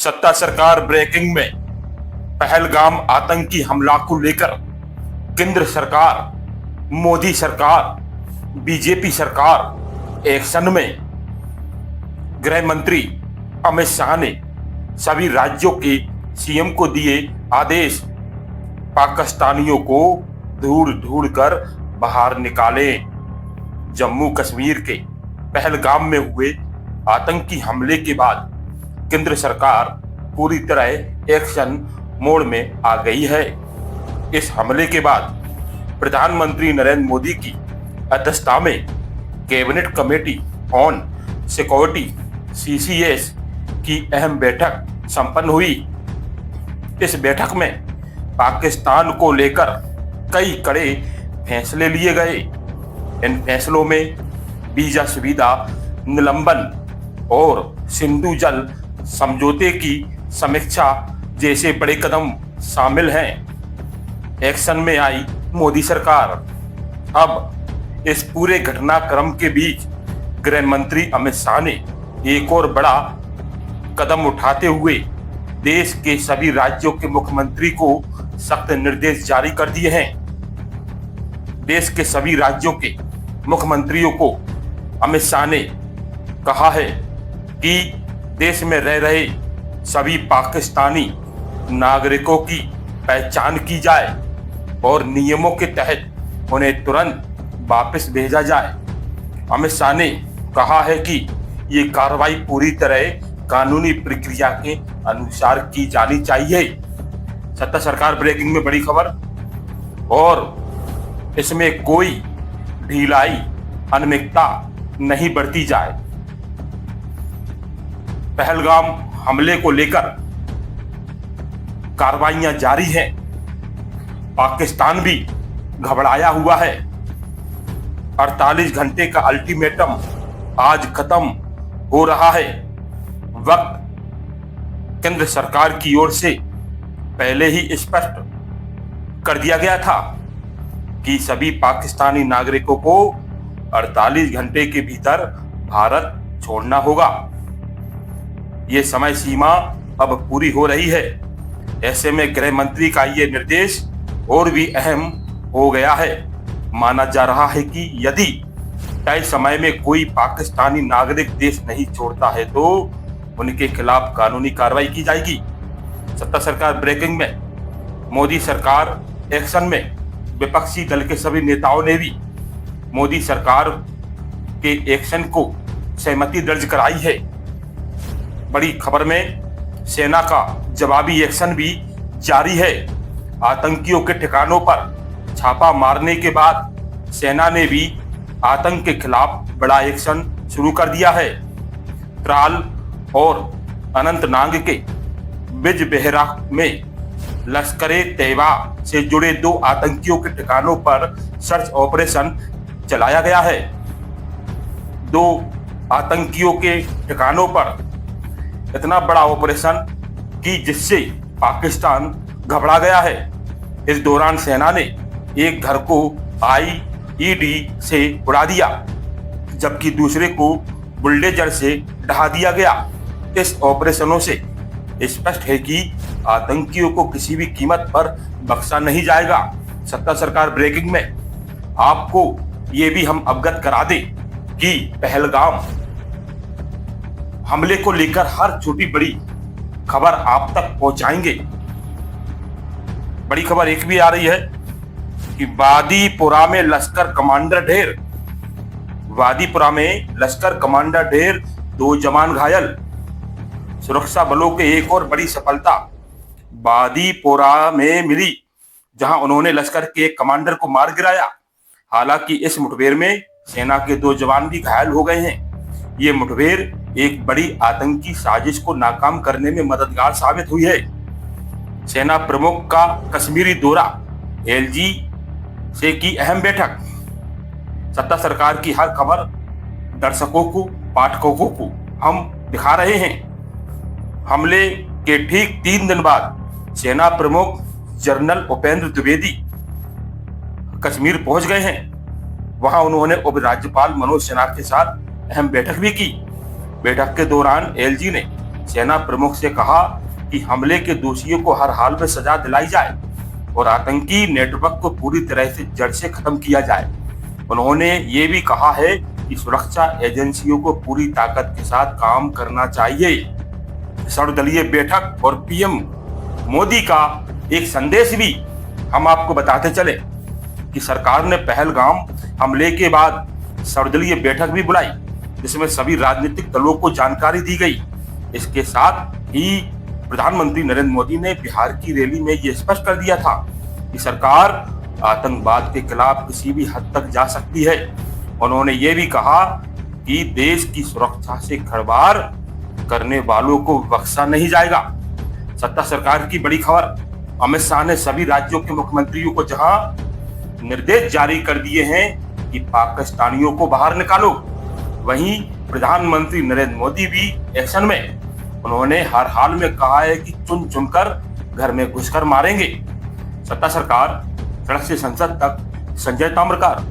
सत्ता सरकार ब्रेकिंग में पहलगाम आतंकी हमला को लेकर केंद्र सरकार, मोदी सरकार, बीजेपी सरकार एक्शन में। गृह मंत्री अमित शाह ने सभी राज्यों के सीएम को दिए आदेश, पाकिस्तानियों को ढूंढ ढूंढ कर बाहर निकाले। जम्मू कश्मीर के पहलगाम में हुए आतंकी हमले के बाद केंद्र सरकार पूरी तरह एक्शन मोड में आ गई है। इस हमले के बाद प्रधानमंत्री नरेंद्र मोदी की अध्यक्षता में cabinet committee on security (CCS) की अहम बैठक संपन्न हुई। इस बैठक में पाकिस्तान को लेकर कई कड़े फैसले लिए गए। इन फैसलों में वीजा सुविधा निलंबन और सिंधु जल समझौते की समीक्षा जैसे बड़े कदम शामिल हैं। एक्शन में आई मोदी सरकार। अब इस पूरे घटनाक्रम के बीच गृह मंत्री अमित शाह ने एक और बड़ा कदम उठाते हुए देश के सभी राज्यों के मुख्यमंत्री को सख्त निर्देश जारी कर दिए हैं। देश के सभी राज्यों के मुख्यमंत्रियों को अमित शाह ने कहा है कि देश में रह रहे सभी पाकिस्तानी नागरिकों की पहचान की जाए और नियमों के तहत उन्हें तुरंत वापस भेजा जाए। अमित शाह ने कहा है कि ये कार्रवाई पूरी तरह कानूनी प्रक्रिया के अनुसार की जानी चाहिए। सत्ता सरकार ब्रेकिंग में बड़ी खबर, और इसमें कोई ढिलाई, अनियमितता नहीं बरती जाए। पहलगाम हमले को लेकर कार्रवाइयां जारी हैं। पाकिस्तान भी घबराया हुआ है। 48 घंटे का अल्टीमेटम आज खत्म हो रहा है। वक्त केंद्र सरकार की ओर से पहले ही स्पष्ट कर दिया गया था कि सभी पाकिस्तानी नागरिकों को 48 घंटे के भीतर भारत छोड़ना होगा। ये समय सीमा अब पूरी हो रही है। ऐसे में गृह मंत्री का ये निर्देश और भी अहम हो गया है। माना जा रहा है कि यदि तय समय में कोई पाकिस्तानी नागरिक देश नहीं छोड़ता है तो उनके खिलाफ कानूनी कार्रवाई की जाएगी। सत्ता सरकार ब्रेकिंग में मोदी सरकार एक्शन में विपक्षी दल के सभी नेताओं ने भी मोदी सरकार के एक्शन को सहमति दर्ज कराई है। बड़ी खबर में सेना का जवाबी एक्शन भी जारी है। आतंकियों के ठिकानों पर छापा मारने के बाद सेना ने भी आतंक के खिलाफ बड़ा एक्शन शुरू कर दिया है। त्राल और अनंतनाग के बिजबेहरा में लश्कर-ए तैयबा से जुड़े 2 आतंकियों के ठिकानों पर सर्च ऑपरेशन चलाया गया है। 2 आतंकियों के ठिकानों पर इतना बड़ा ऑपरेशन कि जिससे पाकिस्तान घबरा गया है। इस दौरान सेना ने एक घर को IED से उड़ा दिया, जबकि दूसरे को बुलडोजर से ढहा दिया गया। इस ऑपरेशनों से स्पष्ट है कि आतंकियों को किसी भी कीमत पर बख्शा नहीं जाएगा। सत्ता सरकार ब्रेकिंग में आपको ये भी हम अवगत करा दें कि पहलगाम हमले को लेकर हर छोटी बड़ी खबर आप तक पहुंचाएंगे। बड़ी खबर एक भी आ रही है कि वादीपुरा में लश्कर कमांडर ढेर। वादीपुरा में लश्कर कमांडर ढेर, 2 जवान घायल। सुरक्षा बलों के एक और बड़ी सफलता वादीपुरा में मिली, जहां उन्होंने लश्कर के एक कमांडर को मार गिराया। हालांकि इस मुठभेड़ में सेना के 2 जवान भी घायल हो गए हैं। ये मुठभेड़ एक बड़ी आतंकी साजिश को नाकाम करने में मददगार साबित हुई है। सेना प्रमुख का कश्मीरी दौरा, LG से की अहम बैठक। सत्ता सरकार की हर खबर दर्शकों को, पाठकों को हम दिखा रहे हैं। हमले के ठीक 3 दिन बाद सेना प्रमुख जनरल उपेंद्र द्विवेदी कश्मीर पहुंच गए हैं। वहां उन्होंने उप राज्यपाल मनोज सिन्हा के साथ अहम बैठक भी की। बैठक के दौरान LG ने सेना प्रमुख से कहा कि हमले के दोषियों को हर हाल में सजा दिलाई जाए और आतंकी नेटवर्क को पूरी तरह से जड़ से खत्म किया जाए। उन्होंने ये भी कहा है कि सुरक्षा एजेंसियों को पूरी ताकत के साथ काम करना चाहिए। सर्वदलीय बैठक और पीएम मोदी का एक संदेश भी हम आपको बताते चले कि सरकार ने पहलगाम हमले के बाद सर्वदलीय बैठक भी बुलाई, जिसमें सभी राजनीतिक दलों को जानकारी दी गई। इसके साथ ही प्रधानमंत्री नरेंद्र मोदी ने बिहार की रैली में यह स्पष्ट कर दिया था कि सरकार आतंकवाद के खिलाफ किसी भी हद तक जा सकती है। उन्होंने ये भी कहा कि देश की सुरक्षा से खिलवाड़ करने वालों को बख्शा नहीं जाएगा। सत्ता सरकार की बड़ी खबर, अमित शाह ने सभी राज्यों के मुख्यमंत्रियों को जहां निर्देश जारी कर दिए हैं कि पाकिस्तानियों को बाहर निकालो, वहीं प्रधानमंत्री नरेंद्र मोदी भी एक्शन में। उन्होंने हर हाल में कहा है कि चुन चुनकर घर में घुसकर मारेंगे। सत्ता सरकार, सड़क से संसद तक, संजय ताम्रकार।